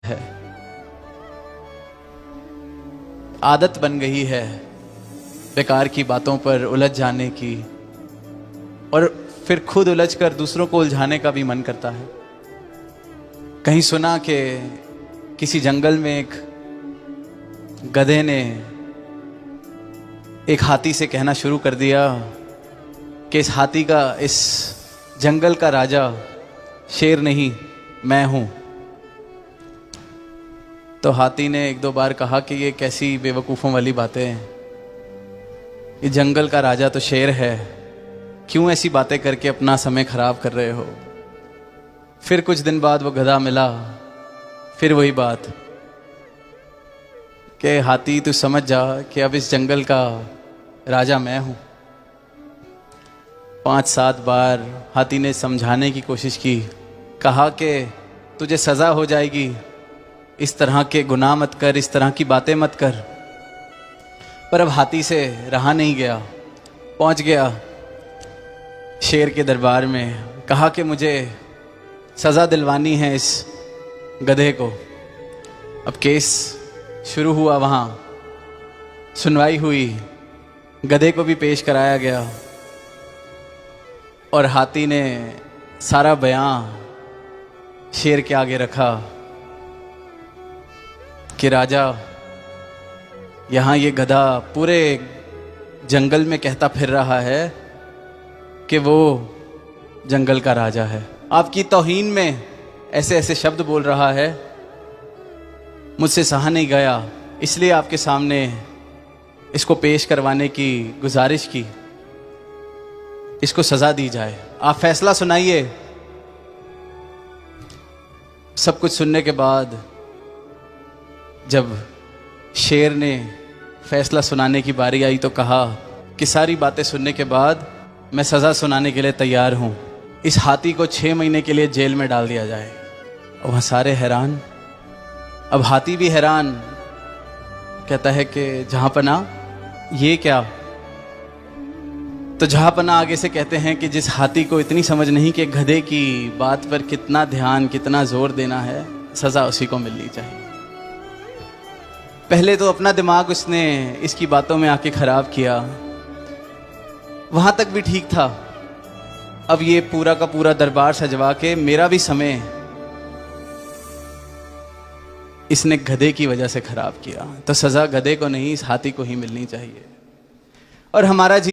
है। आदत बन गई है बेकार की बातों पर उलझ जाने की, और फिर खुद उलझकर दूसरों को उलझाने का भी मन करता है। कहीं सुना कि किसी जंगल में एक गधे ने एक हाथी से कहना शुरू कर दिया कि इस जंगल का राजा शेर नहीं, मैं हूं। तो हाथी ने एक दो बार कहा कि ये कैसी बेवकूफ़ों वाली बातें हैं, ये जंगल का राजा तो शेर है, क्यों ऐसी बातें करके अपना समय खराब कर रहे हो। फिर कुछ दिन बाद वो गधा मिला, फिर वही बात कि हाथी तू समझ जा कि अब इस जंगल का राजा मैं हूं। 5-7 बार हाथी ने समझाने की कोशिश की, कहा कि तुझे सज़ा हो जाएगी, इस तरह के गुनाह मत कर, इस तरह की बातें मत कर। पर अब हाथी से रहा नहीं गया, पहुंच गया शेर के दरबार में, कहा कि मुझे सज़ा दिलवानी है इस गधे को। अब केस शुरू हुआ, वहाँ सुनवाई हुई, गधे को भी पेश कराया गया और हाथी ने सारा बयान शेर के आगे रखा कि राजा, यहाँ ये गधा पूरे जंगल में कहता फिर रहा है कि वो जंगल का राजा है, आपकी तौहीन में ऐसे ऐसे शब्द बोल रहा है, मुझसे सहा नहीं गया, इसलिए आपके सामने इसको पेश करवाने की गुजारिश की, इसको सज़ा दी जाए, आप फैसला सुनाइए। सब कुछ सुनने के बाद जब शेर ने फैसला सुनाने की बारी आई तो कहा कि सारी बातें सुनने के बाद मैं सज़ा सुनाने के लिए तैयार हूँ, इस हाथी को 6 महीने के लिए जेल में डाल दिया जाए। और वहाँ सारे हैरान, अब हाथी भी हैरान, कहता है कि जहाँपना ये क्या। तो जहाँपना आगे से कहते हैं कि जिस हाथी को इतनी समझ नहीं कि गधे की बात पर कितना ध्यान, कितना जोर देना है, सज़ा उसी को मिलनी चाहिए। पहले तो अपना दिमाग उसने इसकी बातों में आके खराब किया, वहां तक भी ठीक था, अब ये पूरा का पूरा दरबार सजवा के मेरा भी समय इसने गधे की वजह से खराब किया, तो सजा गधे को नहीं, इस हाथी को ही मिलनी चाहिए। और हमारा